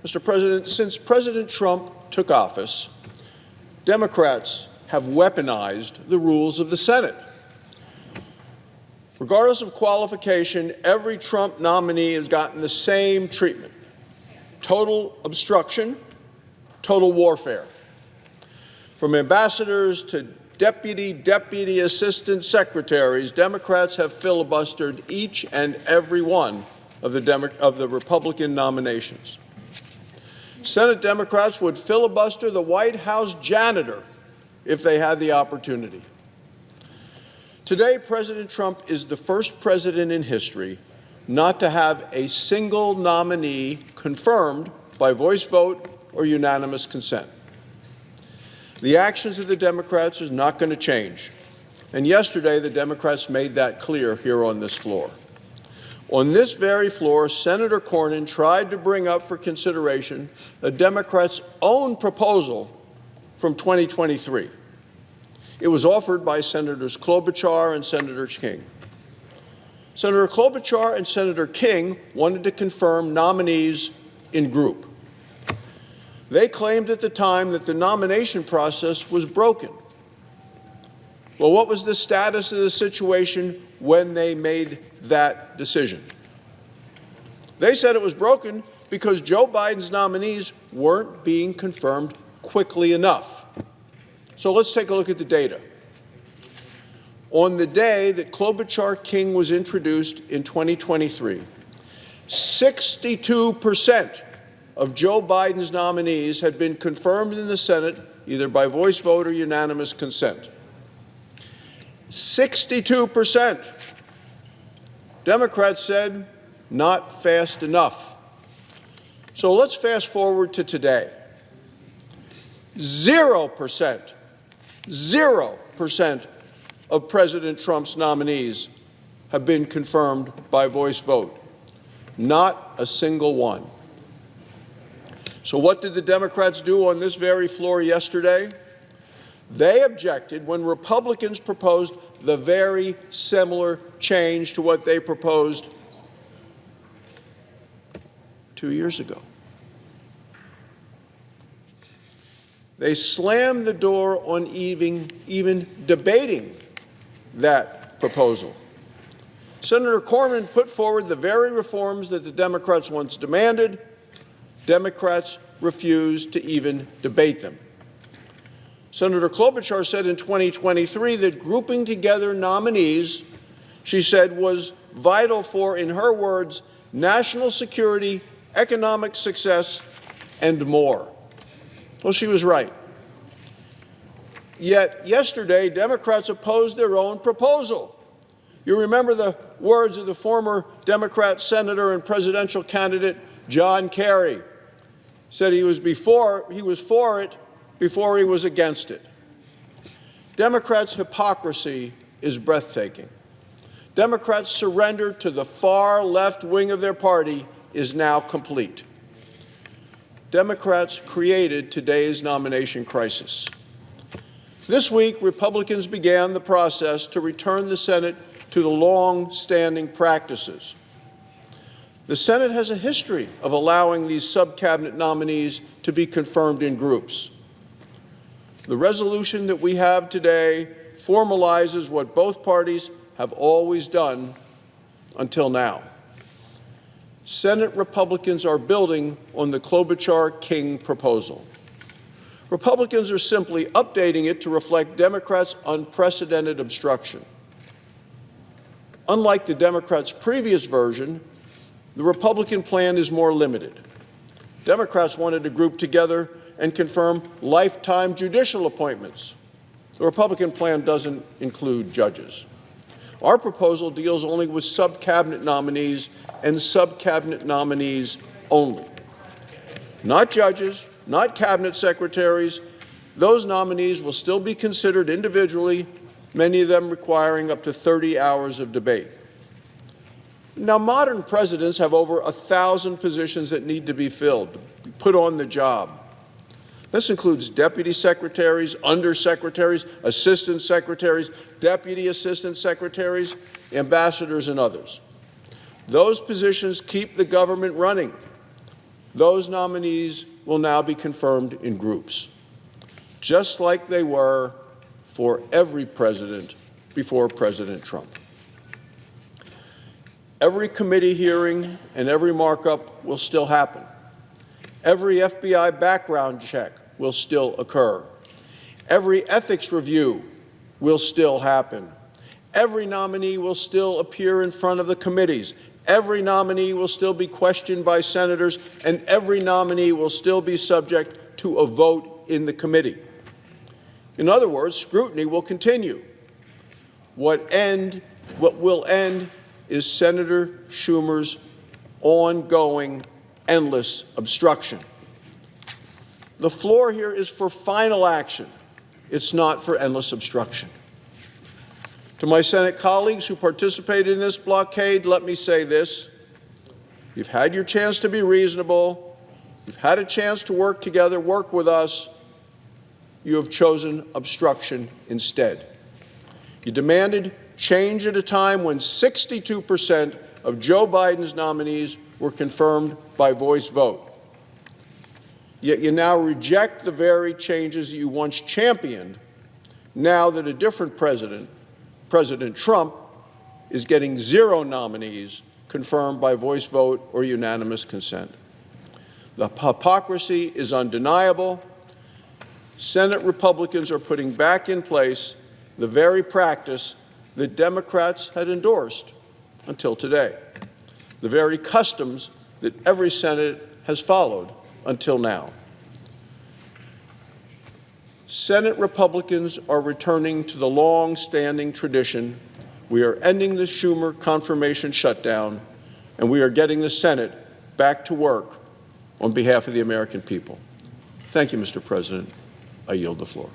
Mr. President, since President Trump took office, Democrats have weaponized the rules of the Senate. Regardless of qualification, every Trump nominee has gotten the same treatment: total obstruction, total warfare. From ambassadors to deputy assistant secretaries, Democrats have filibustered each and every one of the Republican nominations. Senate Democrats would filibuster the White House janitor if they had the opportunity. Today, President Trump is the first president in history not to have a single nominee confirmed by voice vote or unanimous consent. The actions of the Democrats is not going to change. And yesterday, the Democrats made that clear here on this floor. On this very floor, Senator Cornyn tried to bring up for consideration a Democrat's own proposal from 2023. It was offered by Senators Klobuchar and Senator King. Senator Klobuchar and Senator King wanted to confirm nominees in group. They claimed at the time that the nomination process was broken. Well, what was the status of the situation when they made that decision? They said it was broken because Joe Biden's nominees weren't being confirmed quickly enough. So let's take a look at the data. On the day that Klobuchar King was introduced in 2023, 62% of Joe Biden's nominees had been confirmed in the Senate either by voice vote or unanimous consent. 62%. Democrats said, not fast enough. So let's fast forward to today. 0% of President Trump's nominees have been confirmed by voice vote. Not a single one. So what did the Democrats do on this very floor yesterday? They objected when Republicans proposed the very similar change to what they proposed 2 years ago. They slammed the door on even debating that proposal. Senator Cornyn put forward the very reforms that the Democrats once demanded. Democrats refused to even debate them. Senator Klobuchar said in 2023 that grouping together nominees, she said, was vital for, in her words, national security, economic success, and more. Well, she was right. Yet yesterday, Democrats opposed their own proposal. You remember the words of the former Democrat senator and presidential candidate John Kerry. Said he was for it before he was against it. Democrats' hypocrisy is breathtaking. Democrats' surrender to the far left wing of their party is now complete. Democrats created today's nomination crisis. This week, Republicans began the process to return the Senate to the long-standing practices. The Senate has a history of allowing these sub-cabinet nominees to be confirmed in groups. The resolution that we have today formalizes what both parties have always done until now. Senate Republicans are building on the Klobuchar-King proposal. Republicans are simply updating it to reflect Democrats' unprecedented obstruction. Unlike the Democrats' previous version, the Republican plan is more limited. Democrats wanted to group together and confirm lifetime judicial appointments. The Republican plan doesn't include judges. Our proposal deals only with sub-cabinet nominees and sub-cabinet nominees only. Not judges, not cabinet secretaries. Those nominees will still be considered individually, many of them requiring up to 30 hours of debate. Now, modern presidents have over 1,000 positions that need to be filled, put on the job. This includes deputy secretaries, undersecretaries, assistant secretaries, deputy assistant secretaries, ambassadors, and others. Those positions keep the government running. those nominees will now be confirmed in groups, just like they were for every president before President Trump. Every committee hearing and every markup will still happen. Every FBI background check will still occur. Every ethics review will still happen. Every nominee will still appear in front of the committees. Every nominee will still be questioned by senators, and every nominee will still be subject to a vote in the committee. In other words, scrutiny will continue. What will end is Senator Schumer's ongoing, endless obstruction. The floor here is for final action. It's not for endless obstruction. To my Senate colleagues who participated in this blockade, let me say this. You've had your chance to be reasonable. You've had a chance to work together, work with us. You have chosen obstruction instead. You demanded change at a time when 62% of Joe Biden's nominees were confirmed by voice vote. Yet you now reject the very changes you once championed now that a different president, President Trump, is getting 0 nominees confirmed by voice vote or unanimous consent. The hypocrisy is undeniable. Senate Republicans are putting back in place the very practice that Democrats had endorsed until today, the very customs that every Senate has followed until now. Senate Republicans are returning to the long-standing tradition. We are ending the Schumer confirmation shutdown, and we are getting the Senate back to work on behalf of the American people. Thank you, Mr. President. I yield the floor.